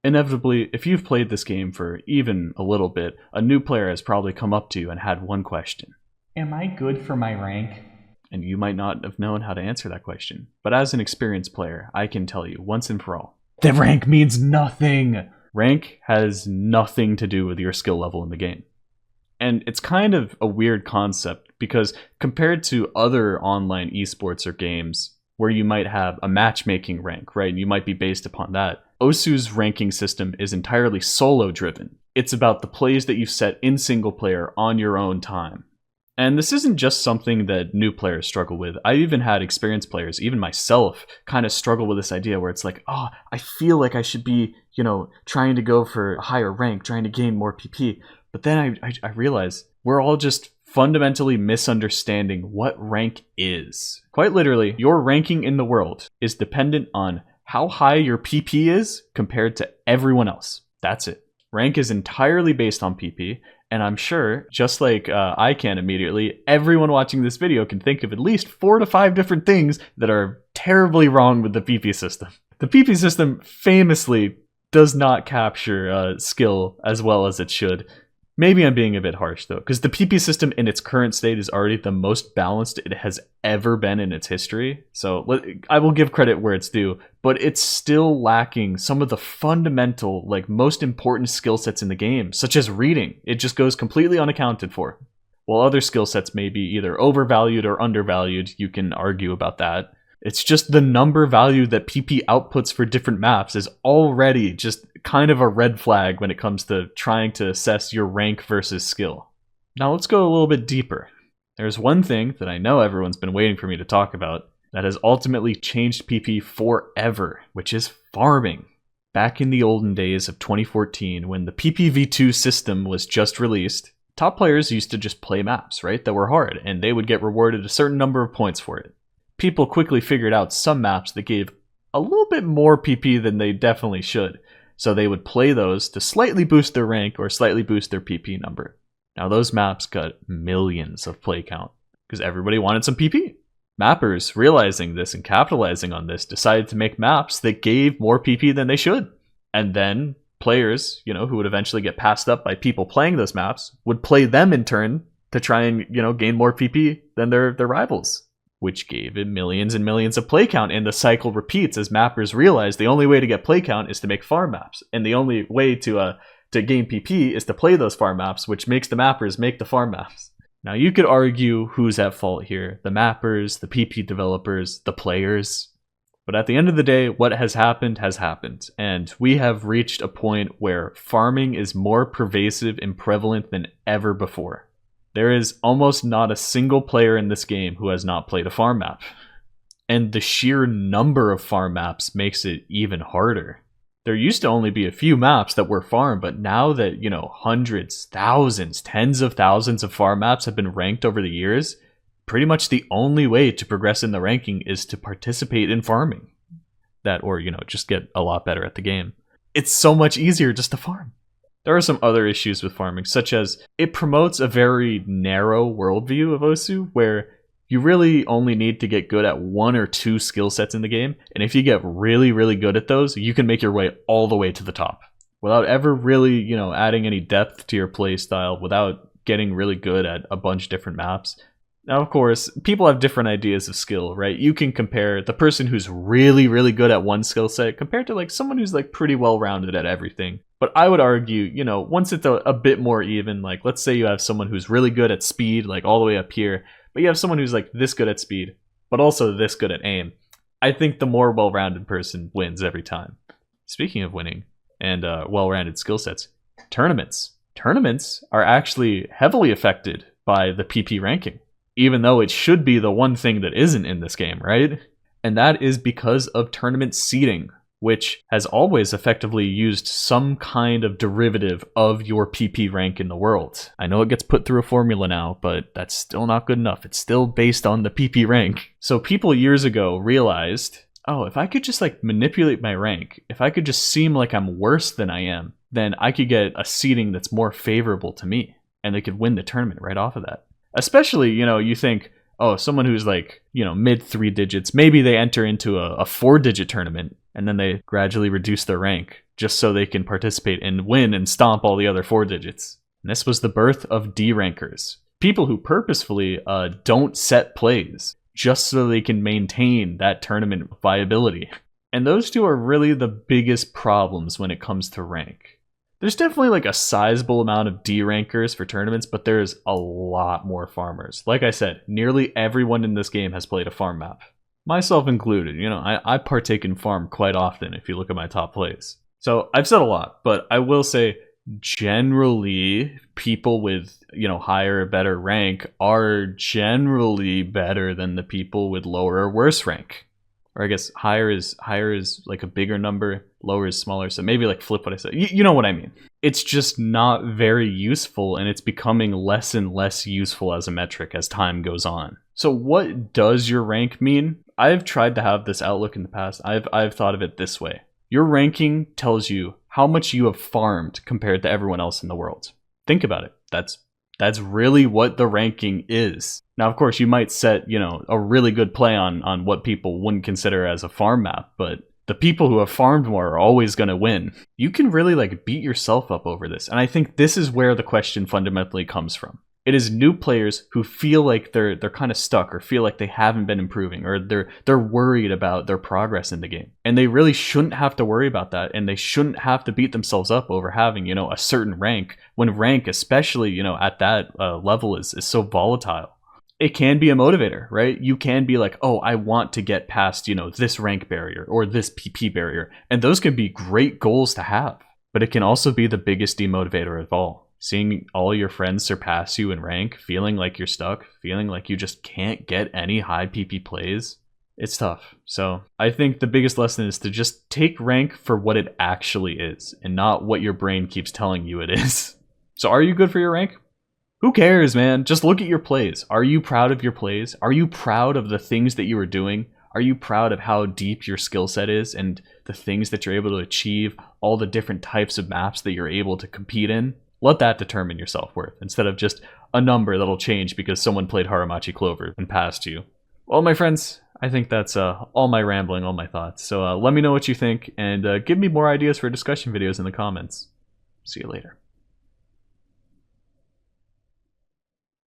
Inevitably, if you've played this game for even a little bit, a new player has probably come up to you and had one question. Am I good for my rank? And you might not have known how to answer that question. But as an experienced player, I can tell you once and for all, that rank means nothing. Rank has nothing to do with your skill level in the game. And it's kind of a weird concept because compared to other online esports or games where you might have a matchmaking rank, right? And you might be based upon that. Osu's ranking system is entirely solo driven. It's about the plays that you set in single player on your own time. And this isn't just something that new players struggle with. I even had experienced players, even myself, kind of struggle with this idea where it's like, oh, I feel like I should be, trying to go for a higher rank, trying to gain more PP. But then I realize we're all just fundamentally misunderstanding what rank is. Quite literally, your ranking in the world is dependent on how high your PP is compared to everyone else. That's it. Rank is entirely based on PP, and I'm sure, just like I can immediately, everyone watching this video can think of at least 4 to 5 different things that are terribly wrong with the PP system. The PP system famously does not capture skill as well as it should. Maybe I'm being a bit harsh though, because the PP system in its current state is already the most balanced it has ever been in its history. So I will give credit where it's due, but it's still lacking some of the fundamental, most important skill sets in the game, such as reading. It just goes completely unaccounted for. While other skill sets may be either overvalued or undervalued, you can argue about that. It's just the number value that PP outputs for different maps is already just kind of a red flag when it comes to trying to assess your rank versus skill. Now let's go a little bit deeper. There's one thing that I know everyone's been waiting for me to talk about that has ultimately changed PP forever, which is farming. Back in the olden days of 2014, when the PPv2 system was just released, top players used to just play maps, right, that were hard, and they would get rewarded a certain number of points for it. People quickly figured out some maps that gave a little bit more PP than they definitely should, so they would play those to slightly boost their rank or slightly boost their PP number. Now those maps got millions of play count because everybody wanted some PP. Mappers, realizing this and capitalizing on this, decided to make maps that gave more PP than they should. And then players, who would eventually get passed up by people playing those maps, would play them in turn to try and, gain more PP than their rivals, which gave it millions and millions of play count, and the cycle repeats as mappers realize the only way to get play count is to make farm maps, and the only way to gain PP is to play those farm maps, which makes the mappers make the farm maps. Now you could argue who's at fault here, the mappers, the PP developers, the players, but at the end of the day, what has happened, and we have reached a point where farming is more pervasive and prevalent than ever before. There is almost not a single player in this game who has not played a farm map. And the sheer number of farm maps makes it even harder. There used to only be a few maps that were farm, but now that, hundreds, thousands, tens of thousands of farm maps have been ranked over the years, pretty much the only way to progress in the ranking is to participate in farming. That or, just get a lot better at the game. It's so much easier just to farm. There are some other issues with farming, such as it promotes a very narrow worldview of Osu, where you really only need to get good at 1 or 2 skill sets in the game, and if you get really, really good at those, you can make your way all the way to the top, without ever really, adding any depth to your play style, without getting really good at a bunch of different maps. Now, of course, people have different ideas of skill, right? You can compare the person who's really, really good at one skill set compared to someone who's pretty well-rounded at everything. But I would argue, once it's a bit more even, let's say you have someone who's really good at speed, all the way up here, but you have someone who's this good at speed, but also this good at aim. I think the more well-rounded person wins every time. Speaking of winning and well-rounded skill sets, tournaments. Tournaments are actually heavily affected by the PP ranking, even though it should be the one thing that isn't in this game, right? And that is because of tournament seeding, which has always effectively used some kind of derivative of your PP rank in the world. I know it gets put through a formula now, but that's still not good enough. It's still based on the PP rank. So people years ago realized, oh, if I could just manipulate my rank, if I could just seem like I'm worse than I am, then I could get a seeding that's more favorable to me, and they could win the tournament right off of that. Especially, you think, oh, someone who's mid 3 digits, maybe they enter into a 4-digit tournament and then they gradually reduce their rank just so they can participate and win and stomp all the other 4 digits. And this was the birth of D rankers. People who purposefully don't set plays just so they can maintain that tournament viability. And those two are really the biggest problems when it comes to rank. There's definitely like a sizable amount of D rankers for tournaments, but there's a lot more farmers. Like I said, nearly everyone in this game has played a farm map. Myself included. You know, I partake in farm quite often if you look at my top plays. So I've said a lot, but I will say generally people with, you know, higher or better rank are generally better than the people with lower or worse rank. Or I guess higher is like a bigger number, lower is smaller. So maybe like flip what I said. You know what I mean. It's just not very useful, and it's becoming less and less useful as a metric as time goes on. So what does your rank mean? I've tried to have this outlook in the past. I've thought of it this way. Your ranking tells you how much you have farmed compared to everyone else in the world. Think about it. That's really what the ranking is. Now, of course, you might set, you know, a really good play on what people wouldn't consider as a farm map, but the people who have farmed more are always going to win. You can really like beat yourself up over this. And I think this is where the question fundamentally comes from. It is new players who feel like they're kind of stuck, or feel like they haven't been improving, or they're worried about their progress in the game. And they really shouldn't have to worry about that, and they shouldn't have to beat themselves up over having, you know, a certain rank, when rank, especially, you know, at that level is so volatile. It can be a motivator, right? You can be like, oh, I want to get past, you know, this rank barrier or this PP barrier. And those can be great goals to have, but it can also be the biggest demotivator of all. Seeing all your friends surpass you in rank, feeling like you're stuck, feeling like you just can't get any high PP plays, it's tough. So I think the biggest lesson is to just take rank for what it actually is, and not what your brain keeps telling you it is. So are you good for your rank? Who cares, man? Just look at your plays. Are you proud of your plays? Are you proud of the things that you are doing? Are you proud of how deep your skill set is and the things that you're able to achieve, all the different types of maps that you're able to compete in? Let that determine your self-worth, instead of just a number that'll change because someone played Haramachi Clover and passed you. Well, my friends, I think that's all my rambling, all my thoughts. So let me know what you think, and give me more ideas for discussion videos in the comments. See you later.